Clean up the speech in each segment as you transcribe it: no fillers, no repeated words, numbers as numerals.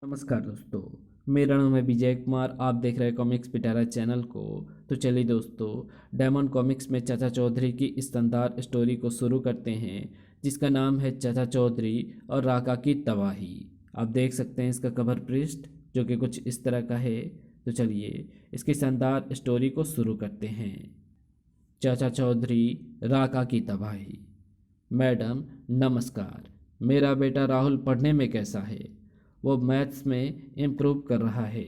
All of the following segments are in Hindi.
नमस्कार दोस्तों। मेरा नाम है विजय कुमार। आप देख रहे हैं कॉमिक्स पिटारा चैनल को। तो चलिए दोस्तों, डायमंड कॉमिक्स में चाचा चौधरी की इस शानदार स्टोरी को शुरू करते हैं, जिसका नाम है चाचा चौधरी और राका की तबाही। आप देख सकते हैं इसका कवर पृष्ठ, जो कि कुछ इस तरह का है। तो चलिए इसकी शानदार स्टोरी को शुरू करते हैं। चाचा चौधरी, राका की तबाही। मैडम नमस्कार। मेरा बेटा राहुल पढ़ने में कैसा है? वो मैथ्स में इम्प्रूव कर रहा है।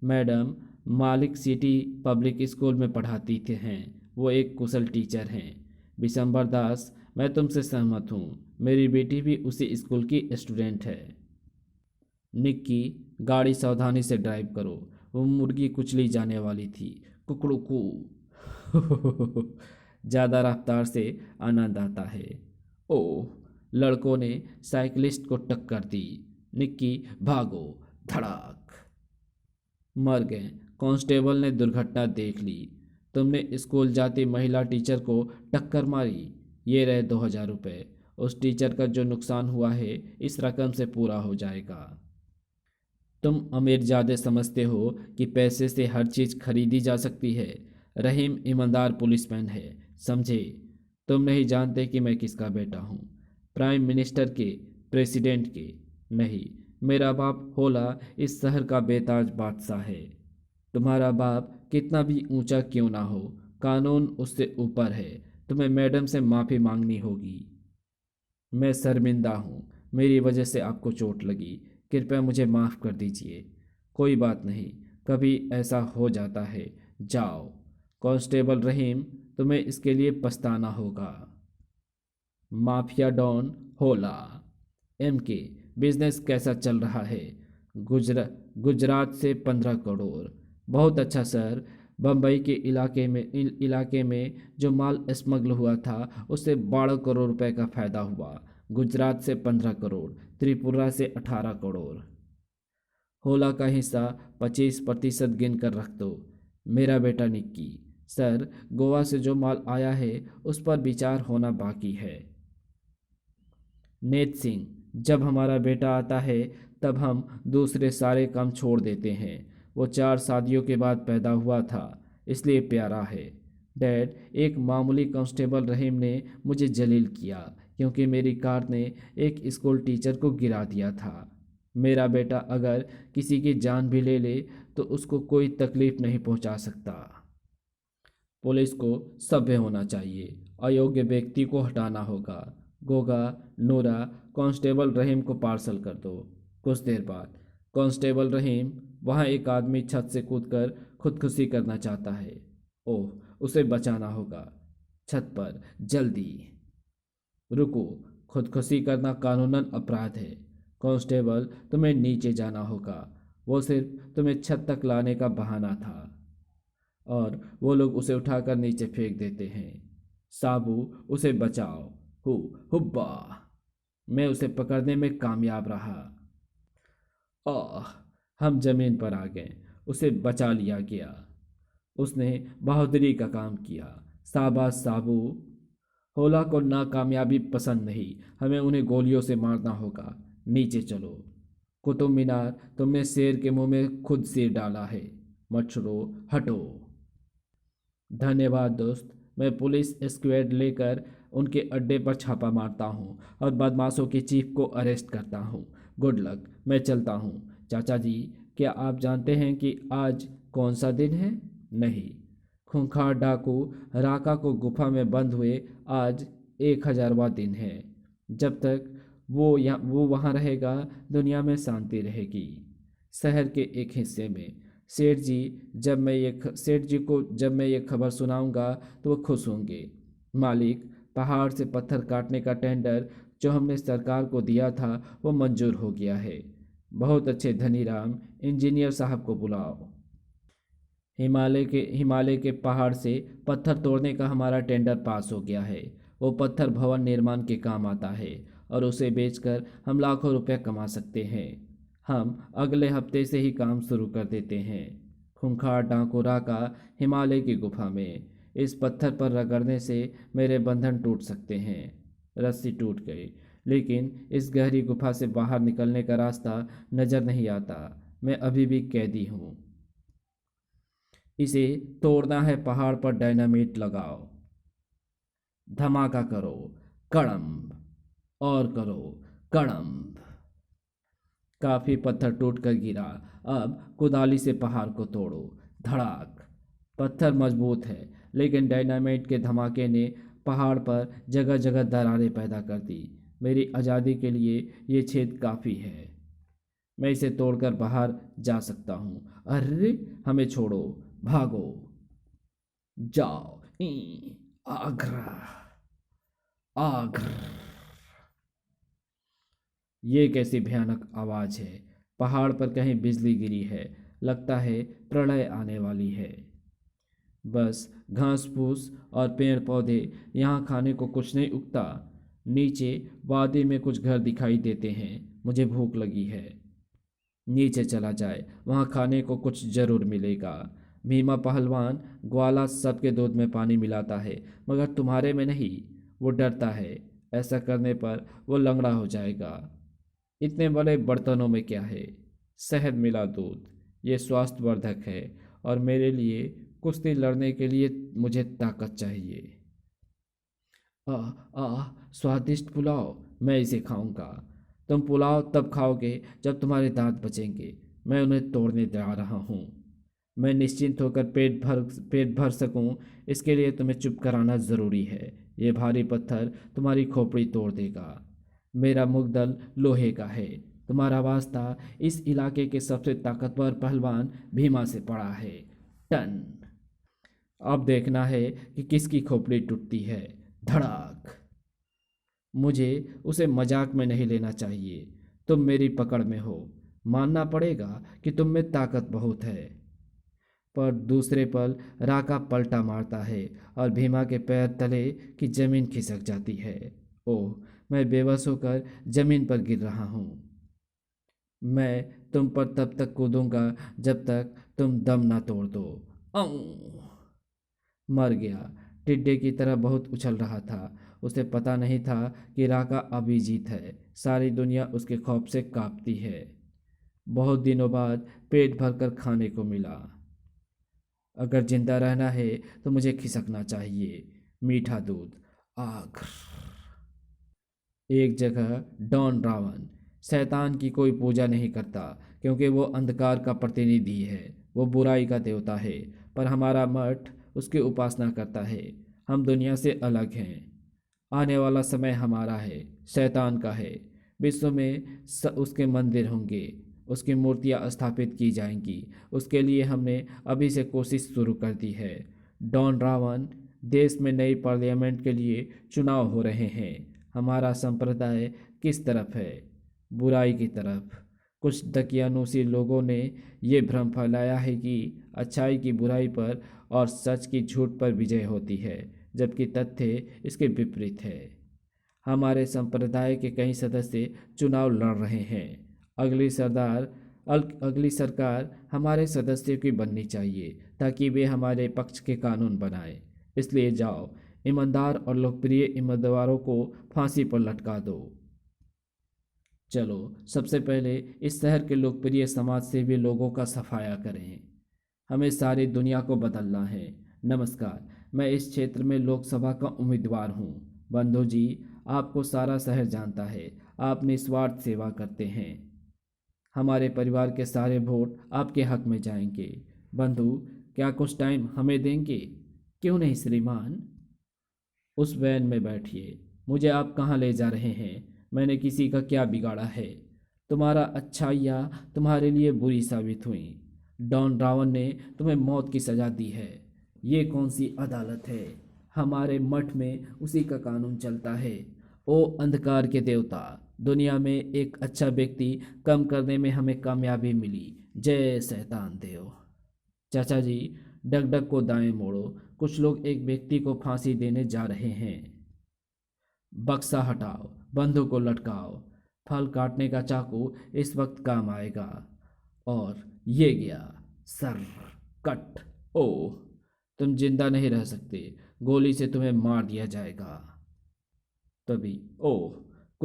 मैडम, मालिक सिटी पब्लिक स्कूल में पढ़ाती थे हैं। वो एक कुशल टीचर हैं। विशंबर दास, मैं तुमसे सहमत हूँ। मेरी बेटी भी उसी स्कूल की स्टूडेंट है। निक्की, गाड़ी सावधानी से ड्राइव करो। वो मुर्गी कुचली जाने वाली थी। कुकड़ू। ज़्यादा रफ्तार से आनंद आता है। ओह, लड़कों ने साइकिलिस्ट को टक्कर दी। निक्की, भागो। धड़ाक। मर गए। कांस्टेबल ने दुर्घटना देख ली। तुमने स्कूल जाती महिला टीचर को टक्कर मारी। ये रहे 2000 रुपये। उस टीचर का जो नुकसान हुआ है इस रकम से पूरा हो जाएगा। तुम अमीरजादे समझते हो कि पैसे से हर चीज़ खरीदी जा सकती है। रहीम ईमानदार पुलिसमैन है, समझे? तुम नहीं जानते कि मैं किसका बेटा हूँ। प्राइम मिनिस्टर के, प्रेसिडेंट के। नहीं, मेरा बाप होला इस शहर का बेताज बादशाह है। तुम्हारा बाप कितना भी ऊंचा क्यों ना हो, कानून उससे ऊपर है। तुम्हें मैडम से माफ़ी मांगनी होगी। मैं शर्मिंदा हूँ। मेरी वजह से आपको चोट लगी। कृपया मुझे माफ़ कर दीजिए। कोई बात नहीं, कभी ऐसा हो जाता है। जाओ। कांस्टेबल रहीम, तुम्हें इसके लिए पछताना होगा। माफिया डॉन होला। के बिजनेस कैसा चल रहा है? गुजरात से 15 करोड़। बहुत अच्छा सर। बम्बई के इलाके में जो माल स्मगल हुआ था उससे 12 करोड़ रुपए का फायदा हुआ। गुजरात से 15 करोड़, त्रिपुरा से 18 करोड़। होला का हिस्सा 25% गिन कर रख दो। मेरा बेटा निक्की, सर, गोवा से जो माल आया है उस पर विचार होना बाकी है। नेत सिंह, जब हमारा बेटा आता है तब हम दूसरे सारे काम छोड़ देते हैं। वो 4 शादियों के बाद पैदा हुआ था, इसलिए प्यारा है। डैड, एक मामूली कांस्टेबल रहीम ने मुझे जलील किया क्योंकि मेरी कार ने एक स्कूल टीचर को गिरा दिया था। मेरा बेटा अगर किसी की जान भी ले ले तो उसको कोई तकलीफ नहीं पहुंचा सकता। पुलिस को सभ्य होना चाहिए। अयोग्य व्यक्ति को हटाना होगा। गोगा, नूरा, कांस्टेबल रहीम को पार्सल कर दो। कुछ देर बाद, कांस्टेबल रहीम, वहाँ एक आदमी छत से कूदकर खुदकुशी करना चाहता है। ओह, उसे बचाना होगा। छत पर, जल्दी। रुको, खुदकुशी करना कानूनन अपराध है। कांस्टेबल, तुम्हें नीचे जाना होगा। वो सिर्फ तुम्हें छत तक लाने का बहाना था। और वो लोग उसे उठाकर नीचे फेंक देते हैं। साबू, उसे बचाओ। हु हुब्बा। मैं उसे पकड़ने में कामयाब रहा। आह, हम जमीन पर आ गए। उसे बचा लिया गया। उसने बहादुरी का काम किया। शाबाश साबू। होला को नाकामयाबी पसंद नहीं। हमें उन्हें गोलियों से मारना होगा। नीचे चलो। कुतुब मीनार, तुमने शेर के मुंह में खुद सिर डाला है। मच्छरों, हटो। धन्यवाद दोस्त। मैं पुलिस स्क्वाड लेकर उनके अड्डे पर छापा मारता हूँ और बदमाशों की चीफ को अरेस्ट करता हूँ। गुड लक, मैं चलता हूँ। चाचा जी, क्या आप जानते हैं कि आज कौन सा दिन है? नहीं। खूंखार डाकू राका को गुफा में बंद हुए आज 1000वां दिन है। जब तक वो वहाँ रहेगा, दुनिया में शांति रहेगी। शहर के एक हिस्से में सेठ जी को जब मैं ये खबर सुनाऊंगा तो वो खुश होंगे। मालिक, पहाड़ से पत्थर काटने का टेंडर जो हमने सरकार को दिया था वो मंजूर हो गया है। बहुत अच्छे धनीराम, इंजीनियर साहब को बुलाओ। हिमालय के पहाड़ से पत्थर तोड़ने का हमारा टेंडर पास हो गया है। वो पत्थर भवन निर्माण के काम आता है और उसे बेचकर हम लाखों रुपए कमा सकते हैं। हम अगले हफ्ते से ही काम शुरू कर देते हैं। खूंखार डांकुरा का हिमालय की गुफा में। इस पत्थर पर रगड़ने से मेरे बंधन टूट सकते हैं। रस्सी टूट गई। लेकिन इस गहरी गुफा से बाहर निकलने का रास्ता नजर नहीं आता। मैं अभी भी कैदी हूँ। इसे तोड़ना है, पहाड़ पर डायनामिट लगाओ, धमाका करो, कड़म्ब, और करो, कड़म्ब। काफी पत्थर टूट कर गिरा। अब कुदाली से पहाड़ को तोड़ो। धड़ाक। पत्थर मजबूत है, लेकिन डायनामाइट के धमाके ने पहाड़ पर जगह जगह दरारें पैदा कर दी। मेरी आज़ादी के लिए ये छेद काफ़ी है। मैं इसे तोड़कर बाहर जा सकता हूँ। अरे, हमें छोड़ो, भागो, जाओ। आग्रा, आग्रा। ये कैसी भयानक आवाज़ है। पहाड़ पर कहीं बिजली गिरी है। लगता है प्रलय आने वाली है। बस घास फूस और पेड़ पौधे, यहाँ खाने को कुछ नहीं उगता। नीचे वादी में कुछ घर दिखाई देते हैं। मुझे भूख लगी है। नीचे चला जाए, वहाँ खाने को कुछ जरूर मिलेगा। भीमा पहलवान ग्वाला सबके दूध में पानी मिलाता है, मगर तुम्हारे में नहीं। वो डरता है, ऐसा करने पर वो लंगड़ा हो जाएगा। इतने बड़े बर्तनों में क्या है? शहद मिला दूध। ये स्वास्थ्यवर्धक है, और मेरे लिए कुश्ती लड़ने के लिए मुझे ताकत चाहिए। आ आ स्वादिष्ट पुलाव। मैं इसे खाऊंगा। तुम पुलाव तब खाओगे जब तुम्हारे दांत बचेंगे। मैं उन्हें तोड़ने जा रहा हूँ। मैं निश्चिंत होकर पेट भर सकूं, इसके लिए तुम्हें चुप कराना ज़रूरी है। ये भारी पत्थर तुम्हारी खोपड़ी तोड़ देगा। मेरा मुग्दल लोहे का है। तुम्हारा वास्ता इस इलाके के सबसे ताकतवर पहलवान भीमा से पड़ा है। टन। अब देखना है कि किसकी खोपड़ी टूटती है। धड़ाक। मुझे उसे मजाक में नहीं लेना चाहिए। तुम मेरी पकड़ में हो। मानना पड़ेगा कि तुम में ताकत बहुत है। पर दूसरे पल राका पलटा मारता है और भीमा के पैर तले की जमीन खिसक जाती है। ओह, मैं बेबस होकर जमीन पर गिर रहा हूँ। मैं तुम पर तब तक कूदूंगा जब तक तुम दम ना तोड़ दो। अऊं! मर गया। टिड्डे की तरह बहुत उछल रहा था। उसे पता नहीं था कि राका अभिजीत है। सारी दुनिया उसके खौफ से कांपती है। बहुत दिनों बाद पेट भरकर खाने को मिला। अगर जिंदा रहना है तो मुझे खिसकना चाहिए। मीठा दूध। आग। एक जगह डॉन रावण शैतान की कोई पूजा नहीं करता, क्योंकि वो अंधकार का प्रतिनिधि है। वो बुराई का देवता है। पर हमारा मठ उसकी उपासना करता है। हम दुनिया से अलग हैं। आने वाला समय हमारा है, शैतान का है। विश्व में उसके मंदिर होंगे। उसकी मूर्तियाँ स्थापित की जाएंगी। उसके लिए हमने अभी से कोशिश शुरू कर दी है। डॉन रावण, देश में नई पार्लियामेंट के लिए चुनाव हो रहे हैं। हमारा संप्रदाय किस तरफ है? बुराई की तरफ। कुछ दकियानूसी लोगों ने ये भ्रम फैलाया है कि अच्छाई की बुराई पर और सच की झूठ पर विजय होती है, जबकि तथ्य इसके विपरीत है। हमारे संप्रदाय के कई सदस्य चुनाव लड़ रहे हैं। अगली सरकार हमारे सदस्यों की बननी चाहिए, ताकि वे हमारे पक्ष के कानून बनाए। इसलिए जाओ, ईमानदार और लोकप्रिय उम्मीदवारों को फांसी पर लटका दो। चलो, सबसे पहले इस शहर के लोकप्रिय समाज सेवी लोगों का सफाया करें। हमें सारी दुनिया को बदलना है। नमस्कार, मैं इस क्षेत्र में लोकसभा का उम्मीदवार हूँ। बंधु जी, आपको सारा शहर जानता है। आप निस्वार्थ सेवा करते हैं। हमारे परिवार के सारे वोट आपके हक में जाएंगे। बंधु, क्या कुछ टाइम हमें देंगे? क्यों नहीं श्रीमान। उस वैन में बैठिए। मुझे आप कहाँ ले जा रहे हैं? मैंने किसी का क्या बिगाड़ा है? तुम्हारा अच्छाइयाँ तुम्हारे लिए बुरी साबित हुई। डॉन रावण ने तुम्हें मौत की सजा दी है। ये कौन सी अदालत है? हमारे मठ में उसी का कानून चलता है। ओ अंधकार के देवता, दुनिया में एक अच्छा व्यक्ति कम करने में हमें कामयाबी मिली। जय शैतान देव। चाचा जी, डगडग को दाएं मोड़ो। कुछ लोग एक व्यक्ति को फांसी देने जा रहे हैं। बक्सा हटाओ, बंदूक को लटकाओ। फल काटने का चाकू इस वक्त काम आएगा। और ये गया। सर। कट। ओह, तुम जिंदा नहीं रह सकते। गोली से तुम्हें मार दिया जाएगा। तभी ओह,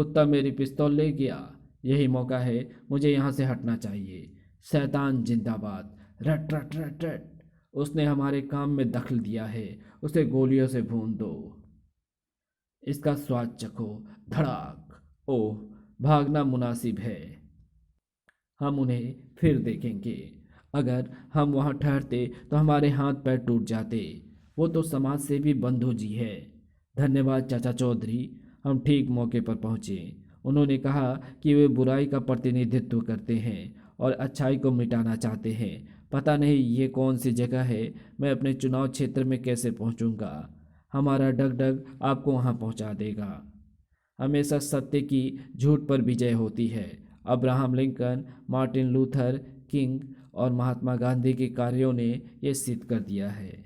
कुत्ता मेरी पिस्तौल ले गया। यही मौका है, मुझे यहाँ से हटना चाहिए। शैतान जिंदाबाद। रट रट रट रट। उसने हमारे काम में दखल दिया है, उसे गोलियों से भून दो। इसका स्वाद चखो। धड़ाक। ओह, भागना मुनासिब है। हम उन्हें फिर देखेंगे। अगर हम वहाँ ठहरते तो हमारे हाथ पैर टूट जाते। वो तो समाज सेवी बंधु जी है। धन्यवाद चाचा चौधरी, हम ठीक मौके पर पहुँचे। उन्होंने कहा कि वे बुराई का प्रतिनिधित्व करते हैं और अच्छाई को मिटाना चाहते हैं। पता नहीं ये कौन सी जगह है, मैं अपने चुनाव क्षेत्र में कैसे पहुँचूँगा। हमारा डग डग आपको वहाँ पहुँचा देगा। हमेशा सत्य की झूठ पर विजय होती है। Abraham Lincoln, Martin Luther king और महात्मा गांधी के कार्यों ने यह सिद्ध कर दिया है।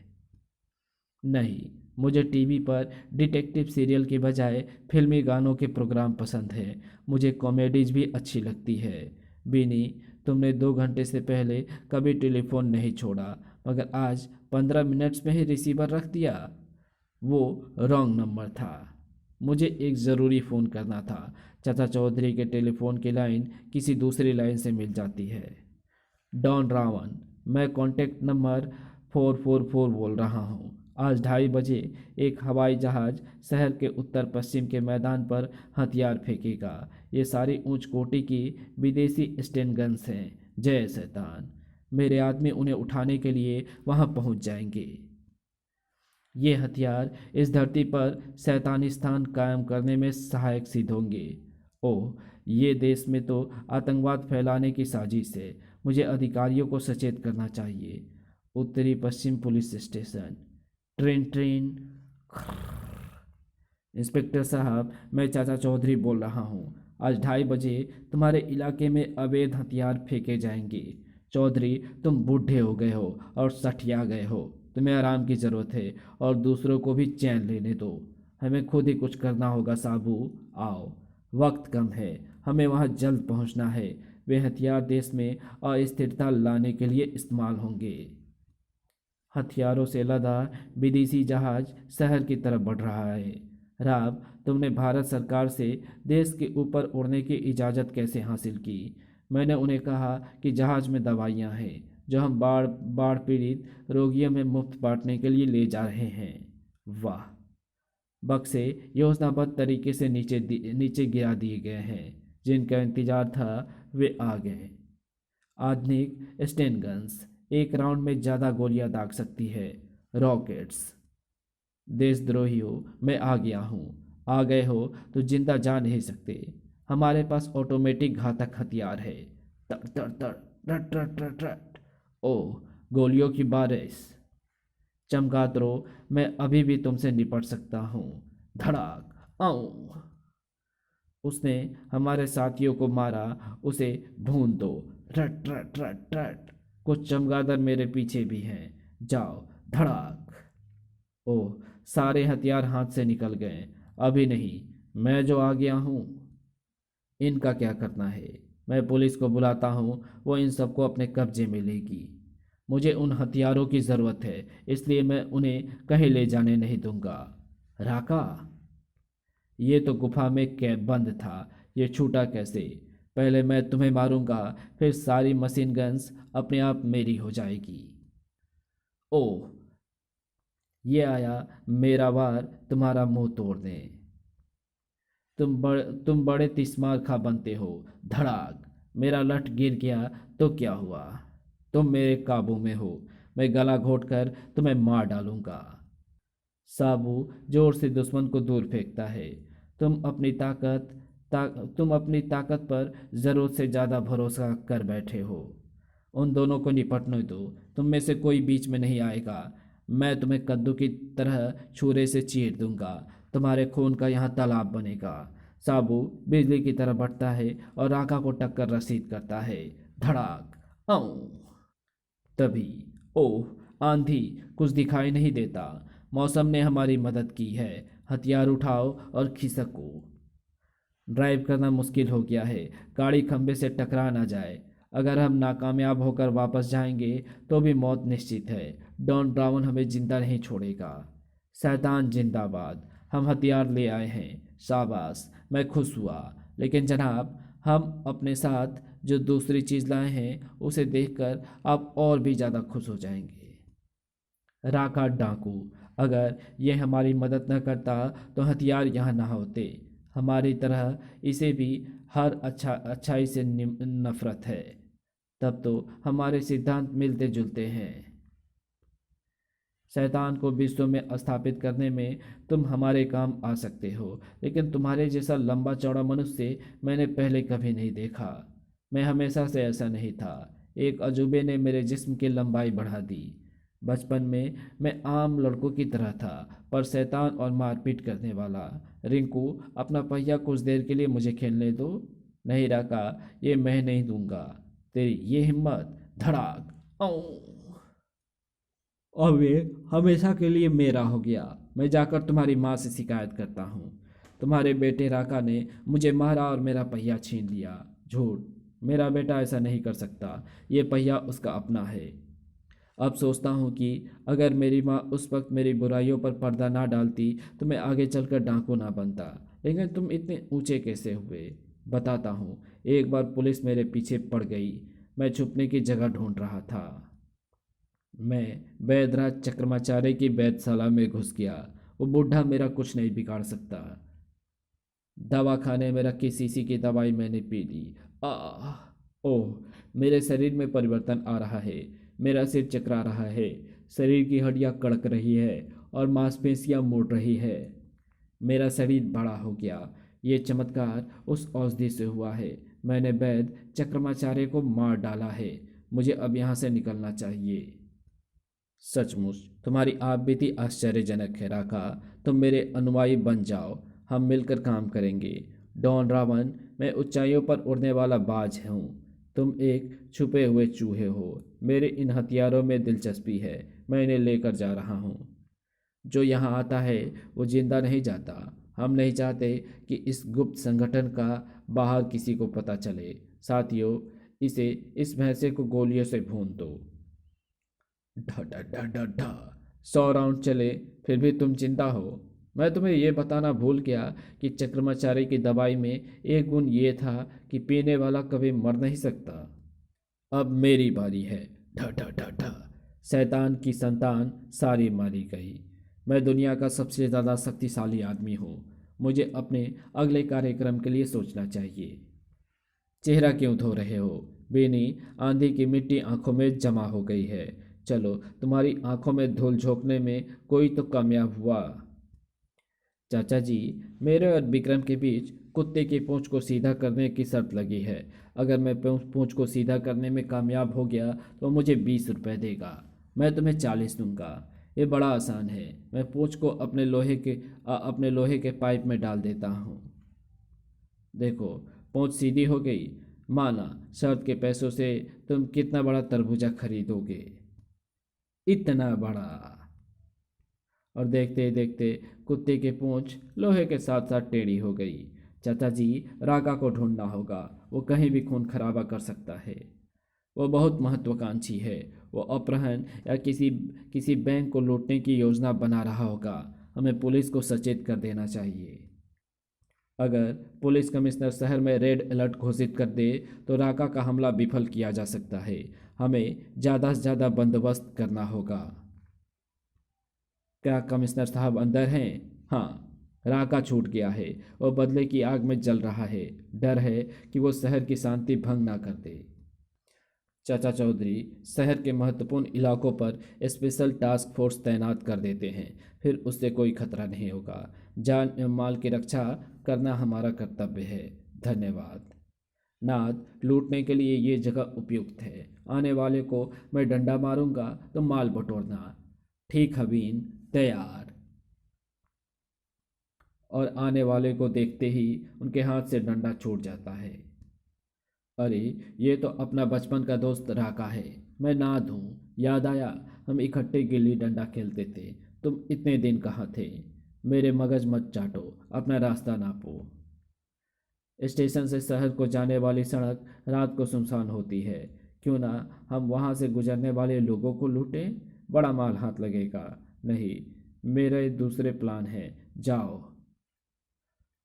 नहीं, मुझे टीवी पर डिटेक्टिव सीरियल के बजाय फिल्मी गानों के प्रोग्राम पसंद है। मुझे कॉमेडीज भी अच्छी लगती है। बीनी, तुमने 2 घंटे से पहले कभी टेलीफोन नहीं छोड़ा, मगर आज 15 मिनट्स में ही रिसीवर रख दिया। वो रॉन्ग नंबर था। मुझे एक ज़रूरी फ़ोन करना था। चाचा चौधरी के टेलीफोन की लाइन किसी दूसरी लाइन से मिल जाती है। डॉन रावण, मैं कॉन्टैक्ट नंबर 444 बोल रहा हूँ। आज 2:30 बजे एक हवाई जहाज़ शहर के उत्तर पश्चिम के मैदान पर हथियार फेंकेगा। ये सारी ऊंच कोटि की विदेशी स्टेन गन्स हैं। जय शैतान। मेरे आदमी उन्हें उठाने के लिए वहाँ पहुँच जाएंगे। ये हथियार इस धरती पर शैतानिस्तान कायम करने में सहायक सिद्ध होंगे। ओह, ये देश में तो आतंकवाद फैलाने की साजिश है। मुझे अधिकारियों को सचेत करना चाहिए। उत्तरी पश्चिम police station. Train train. Inspector साहब, मैं चाचा चौधरी बोल रहा हूँ। आज 2:30 बजे तुम्हारे इलाके में अवैध हथियार फेंके जाएंगे। चौधरी, तुम बूढ़े हो गए हो और सठिया गए हो। तुम्हें आराम की ज़रूरत है और दूसरों को भी चैन लेने दो। हमें खुद ही कुछ करना होगा साबू। आओ, वक्त कम है, हमें वहाँ जल्द पहुँचना है। वे हथियार देश में अस्थिरता लाने के लिए इस्तेमाल होंगे। हथियारों से लदा विदेशी जहाज शहर की तरफ बढ़ रहा है। राव, तुमने भारत सरकार से देश के ऊपर उड़ने की इजाज़त कैसे हासिल की? मैंने उन्हें कहा कि जहाज़ में दवाइयाँ हैं जो हम बाढ़ बाढ़ पीड़ित रोगियों में मुफ्त बांटने के लिए ले जा रहे हैं। वाह! बक्से योजनाबद्ध तरीके से नीचे गिरा दिए गए हैं। जिनका इंतजार था वे आ गए। आधुनिक स्टेन गन्स एक राउंड में ज़्यादा गोलियां दाग सकती है। रॉकेट्स। देशद्रोहियों, मैं आ गया हूँ। आ गए हो तो जिंदा जा नहीं सकते। हमारे पास ऑटोमेटिक घातक हथियार है। तर तर तर, रट रट रट रट। ओह, गोलियों की बारिश। चमगादड़ों, मैं अभी भी तुमसे निपट सकता हूँ। धड़ाक। आऊं। उसने हमारे साथियों को मारा, उसे भून दो। रट रट रट रट। कुछ चमगादड़ मेरे पीछे भी हैं। जाओ। धड़ाक। ओह, सारे हथियार हाथ से निकल गए। अभी नहीं, मैं जो आ गया हूँ। इनका क्या करना है? मैं पुलिस को बुलाता हूँ, वो इन सबको अपने कब्जे में लेगी। मुझे उन हथियारों की ज़रूरत है, इसलिए मैं उन्हें कहीं ले जाने नहीं दूंगा। राका, ये तो गुफा में कैद बंद था, ये छूटा कैसे? पहले मैं तुम्हें मारूंगा, फिर सारी मशीन गन्स अपने आप मेरी हो जाएगी। ओह, ये आया मेरा वार तुम्हारा मुंह तोड़ दे। तुम बड़े तिस्मार खा बनते हो। धड़ाक। मेरा लठ गिर गया तो क्या हुआ? तुम मेरे काबू में हो। मैं गला घोट कर तुम्हें मार डालूंगा। साबू जोर से दुश्मन को दूर फेंकता है। तुम अपनी तुम अपनी ताकत पर ज़रूरत से ज़्यादा भरोसा कर बैठे हो। उन दोनों को निपटने दो। तुम में से कोई बीच में नहीं आएगा। मैं तुम्हें कद्दू की तरह छुरे से चीर दूंगा। तुम्हारे खून का यहाँ तालाब बनेगा। साबू बिजली की तरह बढ़ता है और आका को टक्कर रसीद करता है। धड़ाक। आऊं। तभी, ओह, आंधी। कुछ दिखाई नहीं देता। मौसम ने हमारी मदद की है। हथियार उठाओ और खिसको। ड्राइव करना मुश्किल हो गया है। गाड़ी खंबे से टकरा ना जाए। अगर हम नाकामयाब होकर वापस जाएंगे तो भी मौत निश्चित है। डॉन ब्राउन हमें जिंदा नहीं छोड़ेगा। शैतान जिंदाबाद। हम हथियार ले आए हैं। शाबाश, मैं खुश हुआ, लेकिन जनाब, हम अपने साथ जो दूसरी चीज़ लाए हैं उसे देखकर आप और भी ज़्यादा खुश हो जाएंगे। राका डाकू, अगर ये हमारी मदद न करता तो हथियार यहाँ ना होते। हमारी तरह इसे भी हर अच्छाई से नफरत है। तब तो हमारे सिद्धांत मिलते जुलते हैं। शैतान को विश्व में स्थापित करने में तुम हमारे काम आ सकते हो, लेकिन तुम्हारे जैसा लंबा चौड़ा मनुष्य मैंने पहले कभी नहीं देखा। मैं हमेशा से ऐसा नहीं था। एक अजूबे ने मेरे जिस्म की लंबाई बढ़ा दी। बचपन में मैं आम लड़कों की तरह था, पर शैतान और मारपीट करने वाला। रिंकू, अपना पहिया कुछ देर के लिए मुझे खेलने दो। नहीं राका, ये मैं नहीं दूंगा। तेरी ये हिम्मत! धड़ाक! अब ये हमेशा के लिए मेरा हो गया। मैं जाकर तुम्हारी माँ से शिकायत करता हूँ। तुम्हारे बेटे राका ने मुझे मारा और मेरा पहिया छीन लिया। झूठ! मेरा बेटा ऐसा नहीं कर सकता। ये पहिया उसका अपना है। अब सोचता हूँ कि अगर मेरी माँ उस वक्त मेरी बुराइयों पर पर्दा ना डालती तो मैं आगे चलकर डाकू ना बनता। लेकिन तुम इतने ऊंचे कैसे हुए? बताता हूँ। एक बार पुलिस मेरे पीछे पड़ गई। मैं छुपने की जगह ढूंढ रहा था। मैं वैदराज चक्रमाचार्य की वैधशाला में घुस गया। वो बूढ़ा मेरा कुछ नहीं बिगाड़ सकता। दवा खाने में रखी शीशी की दवाई मैंने पी ली। आह! ओह! मेरे शरीर में परिवर्तन आ रहा है। मेरा सिर चकरा रहा है। शरीर की हड्डियां कड़क रही है और मांसपेशियां मुड़ रही है। मेरा शरीर बड़ा हो गया। ये चमत्कार उस औषधि से हुआ है। मैंने वैद्य चक्रमाचार्य को मार डाला है। मुझे अब यहाँ से निकलना चाहिए। सचमुच तुम्हारी आप बीती आश्चर्यजनक है राका। तुम मेरे अनुयायी बन जाओ। हम मिलकर काम करेंगे। डॉन रावण, मैं ऊंचाइयों पर उड़ने वाला बाज हूँ। तुम एक छुपे हुए चूहे हो। मेरे इन हथियारों में दिलचस्पी है। मैं इन्हें लेकर जा रहा हूँ। जो यहाँ आता है वो जिंदा नहीं जाता। हम नहीं चाहते कि इस गुप्त संगठन का बाहर किसी को पता चले। साथियों, इस भैंसे को गोलियों से भून दो। ढ ढ ढ ढ ढ 100 राउंड चले, फिर भी तुम जिंदा हो। मैं तुम्हें यह बताना भूल गया कि चक्रमाचार्य की दवाई में एक गुण ये था कि पीने वाला कभी मर नहीं सकता। अब मेरी बारी है। ढ ढ ढ ढ शैतान की संतान सारी मारी गई। मैं दुनिया का सबसे ज़्यादा शक्तिशाली आदमी हूँ। मुझे अपने अगले कार्यक्रम के लिए सोचना चाहिए। चेहरा क्यों धो रहे हो? बेनी, आंधी की मिट्टी आंखों में जमा हो गई है। चलो, तुम्हारी आंखों में धूल झोंकने में कोई तो कामयाब हुआ। चाचा जी, मेरे और विक्रम के बीच कुत्ते की पूंछ को सीधा करने की शर्त लगी है। अगर मैं पूंछ को सीधा करने में कामयाब हो गया तो मुझे 20 रुपए देगा। मैं तुम्हें 40 दूंगा। ये बड़ा आसान है। मैं पूंछ को अपने लोहे के पाइप में डाल देता हूँ। देखो, पूंछ सीधी हो गई। माना, शर्त के पैसों से तुम कितना बड़ा तरबूजा खरीदोगे? इतना बड़ा। और देखते ही देखते कुत्ते की पूंछ लोहे के साथ साथ टेढ़ी हो गई। चाचा जी, रागा को ढूंढना होगा। वो कहीं भी खून खराबा कर सकता है। वो बहुत महत्वाकांक्षी है। वो अपहरण या किसी बैंक को लूटने की योजना बना रहा होगा। हमें पुलिस को सचेत कर देना चाहिए। अगर पुलिस कमिश्नर शहर में रेड अलर्ट घोषित कर दे तो राका का हमला विफल किया जा सकता है। हमें ज़्यादा से ज़्यादा बंदोबस्त करना होगा। क्या कमिश्नर साहब अंदर हैं? हाँ। राका छूट गया है। वो बदले की आग में जल रहा है। डर है कि वो शहर की शांति भंग ना कर दे। चाचा चौधरी, शहर के महत्वपूर्ण इलाकों पर स्पेशल टास्क फोर्स तैनात कर देते हैं। फिर उससे कोई खतरा नहीं होगा। जान एवं माल की रक्षा करना हमारा कर्तव्य है। धन्यवाद। नाद, लूटने के लिए ये जगह उपयुक्त है। आने वाले को मैं डंडा मारूंगा तो माल बटोरना। ठीक हबीन, तैयार। और आने वाले को देखते ही उनके हाथ से डंडा छूट जाता है। अरे, ये तो अपना बचपन का दोस्त राका है। मैं नाद हूँ। याद आया, हम इकट्ठे गिल्ली डंडा खेलते थे। तुम इतने दिन कहाँ थे? मेरे मगज मत चाटो, अपना रास्ता नापो। स्टेशन से शहर को जाने वाली सड़क रात को सुनसान होती है। क्यों ना हम वहाँ से गुजरने वाले लोगों को लूटें? बड़ा माल हाथ लगेगा। नहीं, मेरे दूसरे प्लान हैं। जाओ।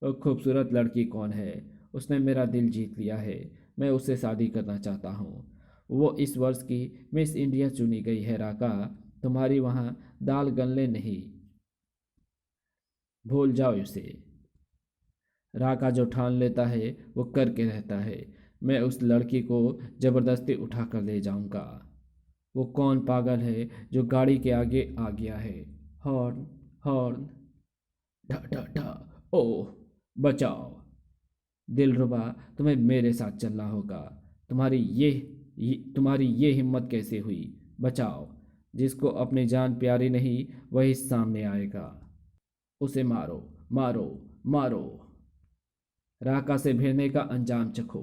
वो खूबसूरत लड़की कौन है? उसने मेरा दिल जीत लिया है। मैं उससे शादी करना चाहता हूँ। वो इस वर्ष की मिस इंडिया चुनी गई है राका। तुम्हारी वहाँ दाल गलने नहीं। भूल जाओ उसे। राका जो ठान लेता है वो करके रहता है। मैं उस लड़की को जबरदस्ती उठा कर ले जाऊंगा। वो कौन पागल है जो गाड़ी के आगे आ गया है? Horn, horn. ढा ढा ढा। ओह, बचाओ। दिलरुबा, तुम्हें मेरे साथ चलना होगा। तुम्हारी ये हिम्मत कैसे हुई? बचाओ। जिसको अपनी जान प्यारी नहीं वही सामने आएगा। उसे मारो, मारो, मारो। राका से भिड़ने का अंजाम चखो।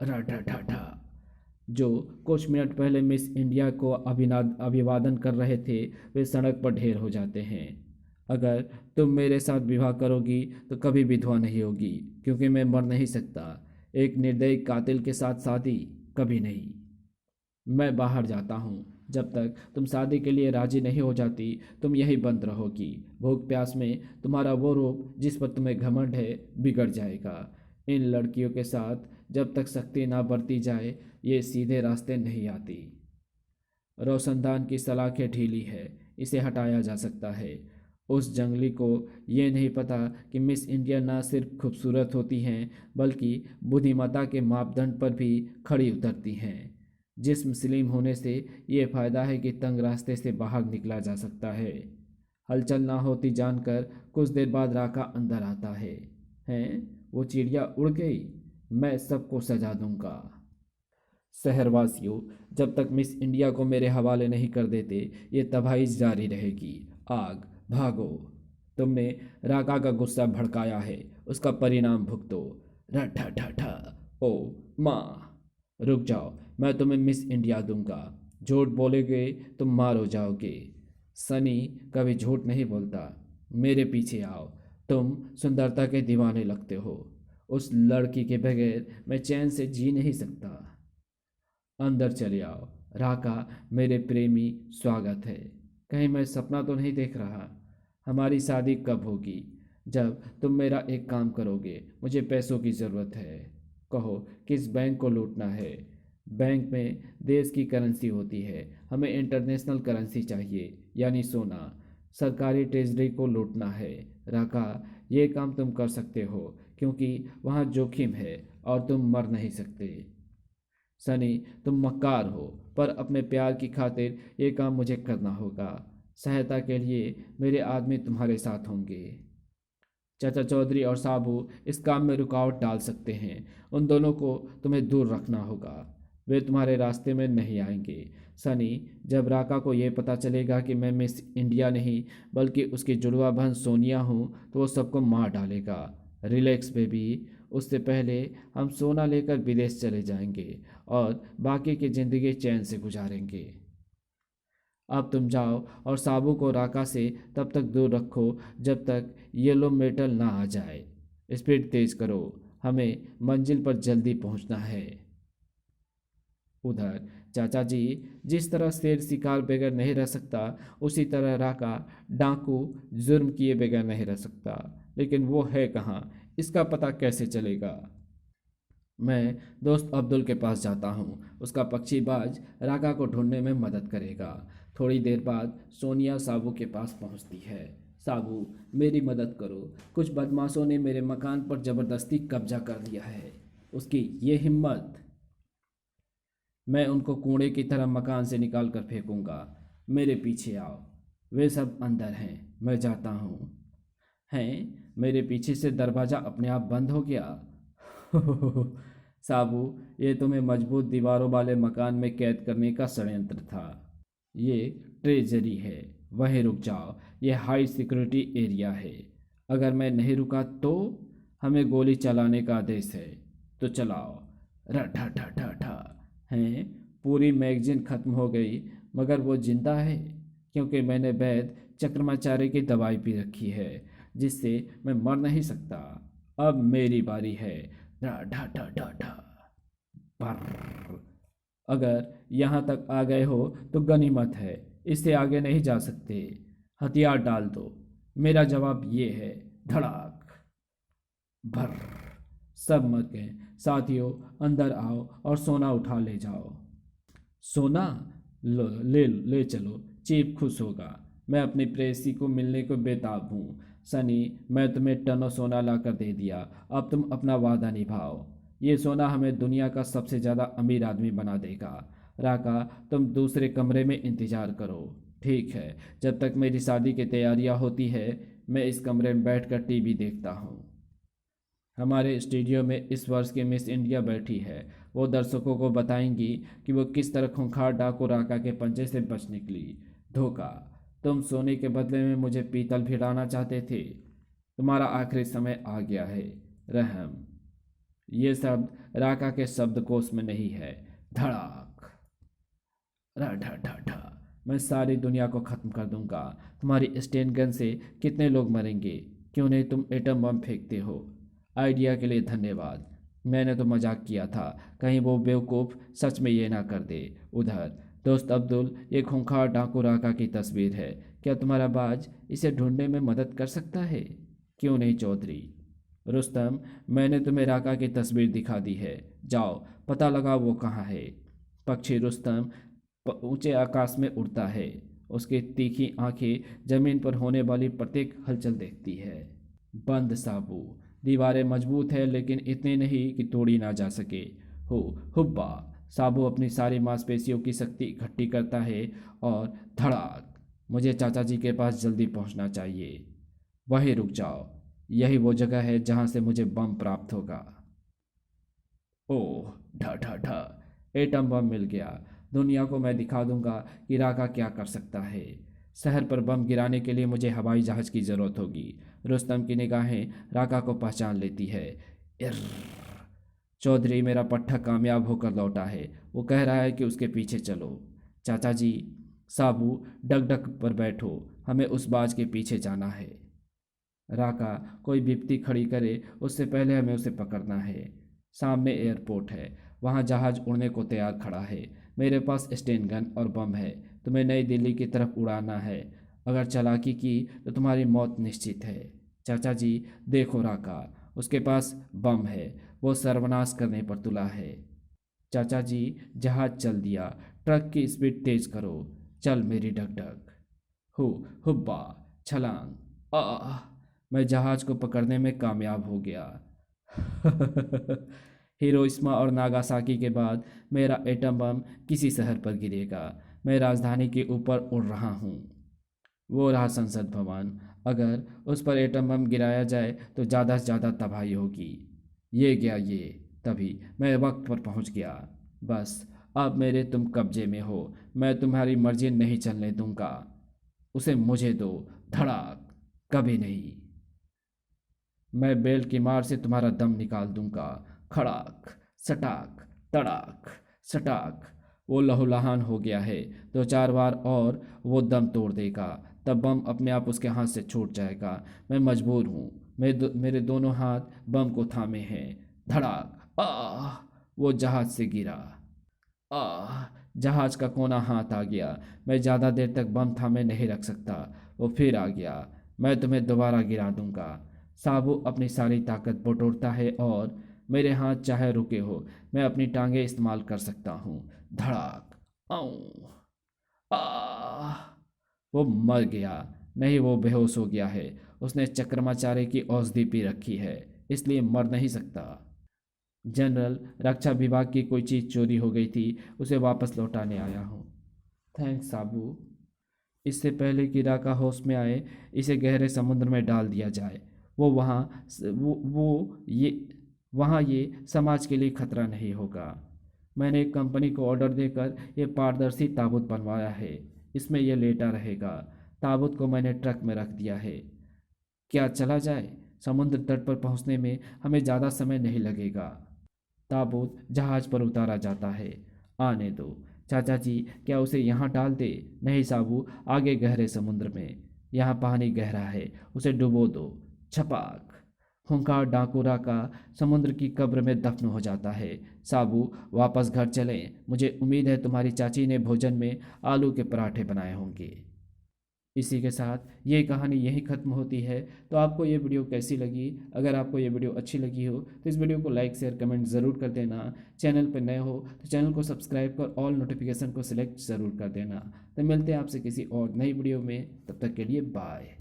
रा ढा ढा ढा। जो कुछ मिनट पहले मिस इंडिया को अभिवादन कर रहे थे वे सड़क पर ढेर हो जाते हैं। अगर तुम मेरे साथ विवाह करोगी तो कभी विधवा नहीं होगी, क्योंकि मैं मर नहीं सकता। एक निर्दयी कातिल के साथ शादी कभी नहीं। मैं बाहर जाता हूँ। जब तक तुम शादी के लिए राजी नहीं हो जाती तुम यहीं बंद रहोगी। भूख प्यास में तुम्हारा वो रूप जिस पर तुम्हें घमंड है बिगड़ जाएगा। इन लड़कियों के साथ जब तक सख्ती ना बरती जाए ये सीधे रास्ते नहीं आती। रोशनदान की सलाखें ढीली है, इसे हटाया जा सकता है। उस जंगली को ये नहीं पता कि मिस इंडिया ना सिर्फ खूबसूरत होती हैं बल्कि बुद्धिमत्ता के मापदंड पर भी खड़ी उतरती हैं। जिस्म स्लिम होने से ये फ़ायदा है कि तंग रास्ते से बाहर निकला जा सकता है। हलचल ना होती जानकर कुछ देर बाद राका अंदर आता है। हैं, वो चिड़िया उड़ गई। मैं सबको सजा दूंगा। शहरवासियों, जब तक मिस इंडिया को मेरे हवाले नहीं कर देते ये तबाही जारी रहेगी। आग, भागो। तुमने राका का गुस्सा भड़काया है, उसका परिणाम भुगतो। रठा ठा। ओ माँ, रुक जाओ। मैं तुम्हें मिस इंडिया दूंगा। झूठ बोलोगे तो मारो जाओगे। सनी कभी झूठ नहीं बोलता। मेरे पीछे आओ। तुम सुंदरता के दीवाने लगते हो। उस लड़की के बगैर मैं चैन से जी नहीं सकता। अंदर चले आओ। राका, मेरे प्रेमी, स्वागत है। कहीं मैं सपना तो नहीं देख रहा? हमारी शादी कब होगी? जब तुम मेरा एक काम करोगे। मुझे पैसों की ज़रूरत है। कहो किस बैंक को लूटना है। बैंक में देश की करेंसी होती है, हमें इंटरनेशनल करेंसी चाहिए, यानी सोना। सरकारी ट्रेजरी को लूटना है। राका, ये काम तुम कर सकते हो क्योंकि वहाँ जोखिम है और तुम मर नहीं सकते। सनी, तुम मक्कार हो, पर अपने प्यार की खातिर ये काम मुझे करना होगा। सहायता के लिए मेरे आदमी तुम्हारे साथ होंगे। चाचा चौधरी और साबू इस काम में रुकावट डाल सकते हैं। उन दोनों को तुम्हें दूर रखना होगा। वे तुम्हारे रास्ते में नहीं आएंगे। सनी, जब राका को यह पता चलेगा कि मैं मिस इंडिया नहीं बल्कि उसकी जुड़वा बहन सोनिया हूँ तो वो सबको मार डालेगा। Relax baby. उससे पहले हम सोना लेकर विदेश चले जाएंगे और बाकी की ज़िंदगी चैन से गुजारेंगे। अब तुम जाओ और साबू को राका से तब तक दूर रखो जब तक येलो मेटल ना आ जाए। स्पीड तेज करो, हमें मंजिल पर जल्दी पहुंचना है। उधर चाचा जी, जिस तरह शेर शिकार बगैर नहीं रह सकता उसी तरह राका डाकू जुर्म किए बगैर नहीं रह सकता। लेकिन वो है कहाँ, इसका पता कैसे चलेगा? मैं दोस्त अब्दुल के पास जाता हूँ। उसका पक्षीबाज राका को ढूंढने में मदद करेगा। थोड़ी देर बाद सोनिया साबू के पास पहुँचती है। साबू, मेरी मदद करो। कुछ बदमाशों ने मेरे मकान पर ज़बरदस्ती कब्जा कर लिया है। उसकी ये हिम्मत! मैं उनको कूड़े की तरह मकान से निकाल कर फेंकूंगा। मेरे पीछे आओ। वे सब अंदर हैं, मैं जाता हूँ। हैं, मेरे पीछे से दरवाज़ा अपने आप बंद हो गया। साबू, ये तुम्हें मजबूत दीवारों वाले मकान में कैद करने का षड्यंत्र था। ये ट्रेजरी है, वहीं रुक जाओ। ये हाई सिक्योरिटी एरिया है। अगर मैं नहीं रुका तो हमें गोली चलाने का आदेश है। तो चलाओ। रठा ठा ठा ठा। हैं, पूरी मैगजीन खत्म हो गई मगर वो जिंदा है क्योंकि मैंने वैद चक्रमाचार्य की दवाई पी रखी है जिससे मैं मर नहीं सकता। अब मेरी बारी है। ढा ढा ढा ढा ढा। पर अगर यहाँ तक आ गए हो तो गनीमत है, इससे आगे नहीं जा सकते। हथियार डाल दो। मेरा जवाब ये है। धड़ाक। भर। सब मर गए। साथियों, अंदर आओ और सोना उठा ले जाओ। सोना? ले ले चलो। चीफ खुश होगा। मैं अपनी प्रेयसी को मिलने को बेताब हूँ। सनी, मैं तुम्हें टनों सोना ला कर दे दिया। अब तुम अपना वादा निभाओ। ये सोना हमें दुनिया का सबसे ज़्यादा अमीर आदमी बना देगा। राका, तुम दूसरे कमरे में इंतज़ार करो। ठीक है। जब तक मेरी शादी की तैयारियां होती है, मैं इस कमरे में बैठकर टीवी देखता हूँ। हमारे स्टूडियो में इस वर्ष की मिस इंडिया बैठी है। वो दर्शकों को बताएंगी कि वो किस तरह खूंखार डाकू राका के पंजे से बच निकली। धोखा। तुम सोने के बदले में मुझे पीतल भिड़ाना चाहते थे। तुम्हारा आखिरी समय आ गया है। रहम। ये शब्द राका के शब्दकोश में नहीं है। धड़ाक। रा ढा ढा ढा। मैं सारी दुनिया को ख़त्म कर दूंगा। तुम्हारी स्टेन गन से कितने लोग मरेंगे? क्यों नहीं तुम एटम बम फेंकते हो? आइडिया के लिए धन्यवाद। मैंने तो मजाक किया था। कहीं वो बेवकूफ़ सच में ये ना कर दे। उधर दोस्त अब्दुल, ये खूंखार डाकू राका की तस्वीर है। क्या तुम्हारा बाज इसे ढूंढने में मदद कर सकता है? क्यों नहीं चौधरी। रुस्तम, मैंने तुम्हें राका की तस्वीर दिखा दी है। जाओ पता लगाओ वो कहाँ है। पक्षी रुस्तम ऊंचे आकाश में उड़ता है। उसकी तीखी आंखें जमीन पर होने वाली प्रत्येक हलचल देखती है। बंद साबू। दीवारें मजबूत है लेकिन इतनी नहीं कि तोड़ी ना जा सके। हो हुब्बा। साबू अपनी सारी मांसपेशियों की शक्ति इकट्ठी करता है और धड़ाक। मुझे चाचा जी के पास जल्दी पहुंचना चाहिए। वहीं रुक जाओ। यही वो जगह है जहां से मुझे बम प्राप्त होगा। ओह, ढा ढा ढा। एटम बम मिल गया। दुनिया को मैं दिखा दूंगा कि राका क्या कर सकता है। शहर पर बम गिराने के लिए मुझे हवाई जहाज की ज़रूरत होगी। रुस्तम की निगाहें राका को पहचान लेती है। इर्र। चौधरी, मेरा पट्टा कामयाब होकर लौटा है। वो कह रहा है कि उसके पीछे चलो। चाचा जी। साबू, डग डग पर बैठो। हमें उस बाज के पीछे जाना है। राका कोई विपत्ति खड़ी करे उससे पहले हमें उसे पकड़ना है। सामने एयरपोर्ट है। वहाँ जहाज़ उड़ने को तैयार खड़ा है। मेरे पास स्टेन गन और बम है। तुम्हें नई दिल्ली की तरफ उड़ाना है। अगर चालाकी की तो तुम्हारी मौत निश्चित है। चाचा जी, देखो राका, उसके पास बम है। वो सर्वनाश करने पर तुला है। चाचा जी, जहाज चल दिया। ट्रक की स्पीड तेज करो। चल मेरी डग डग। हु हुब्बा। छलांग। आह। मैं जहाज को पकड़ने में कामयाब हो गया। हिरोशिमा और नागासाकी के बाद मेरा एटम बम किसी शहर पर गिरेगा। मैं राजधानी के ऊपर उड़ रहा हूँ। वो रहा संसद भवन। अगर उस पर एटम बम गिराया जाए तो ज़्यादा से ज़्यादा तबाही होगी। ये गया ये। तभी मैं वक्त पर पहुँच गया। बस अब मेरे तुम कब्जे में हो। मैं तुम्हारी मर्जी नहीं चलने दूंगा। उसे मुझे दो। धड़ाक। कभी नहीं। मैं बेल्ट की मार से तुम्हारा दम निकाल दूंगा। खड़ाक। सटाक। तड़ाक। सटाक। वो लहूलुहान हो गया है। दो चार बार और वो दम तोड़ देगा। तब बम अपने आप उसके हाथ से छूट जाएगा। मैं मजबूर हूँ। मेरे दोनों हाथ बम को थामे हैं। धड़ाक। आह। वो जहाज से गिरा। आह। जहाज का कोना हाथ आ गया। मैं ज़्यादा देर तक बम थामे नहीं रख सकता। वो फिर आ गया। मैं तुम्हें दोबारा गिरा दूंगा। साबू अपनी सारी ताकत बटोरता है और मेरे हाथ चाहे रुके हो, मैं अपनी टांगें इस्तेमाल कर सकता हूँ। धड़ाक। आऊं। आह। वो मर गया। नहीं, वो बेहोश हो गया है। उसने चक्रमाचार्य की औषधि पी रखी है, इसलिए मर नहीं सकता। जनरल, रक्षा विभाग की कोई चीज़ चोरी हो गई थी, उसे वापस लौटाने आया हूँ। थैंक्स साबू। इससे पहले कि राका होश में आए, इसे गहरे समुद्र में डाल दिया जाए। वो वहाँ वो ये वहाँ ये समाज के लिए खतरा नहीं होगा। मैंने एक कंपनी को ऑर्डर देकर ये पारदर्शी ताबूत बनवाया है। इसमें यह लेटा रहेगा। ताबूत को मैंने ट्रक में रख दिया है। क्या चला जाए? समुद्र तट पर पहुँचने में हमें ज़्यादा समय नहीं लगेगा। ताबूत जहाज पर उतारा जाता है। आने दो। चाचा जी, क्या उसे यहाँ डाल दे? नहीं साबू, आगे गहरे समुद्र में। यहाँ पानी गहरा है, उसे डुबो दो। छपाक। खूंखार डाकुरा का समुद्र की कब्र में दफन हो जाता है। साबू, वापस घर चलें। मुझे उम्मीद है तुम्हारी चाची ने भोजन में आलू के पराठे बनाए होंगे। इसी के साथ ये कहानी यहीं ख़त्म होती है। तो आपको ये वीडियो कैसी लगी? अगर आपको ये वीडियो अच्छी लगी हो तो इस वीडियो को लाइक शेयर कमेंट ज़रूर कर देना। चैनल पर नए हो तो चैनल को सब्सक्राइब कर ऑल नोटिफिकेशन को सिलेक्ट ज़रूर कर देना। तो मिलते हैं आपसे किसी और नई वीडियो में, तब तक के लिए बाय।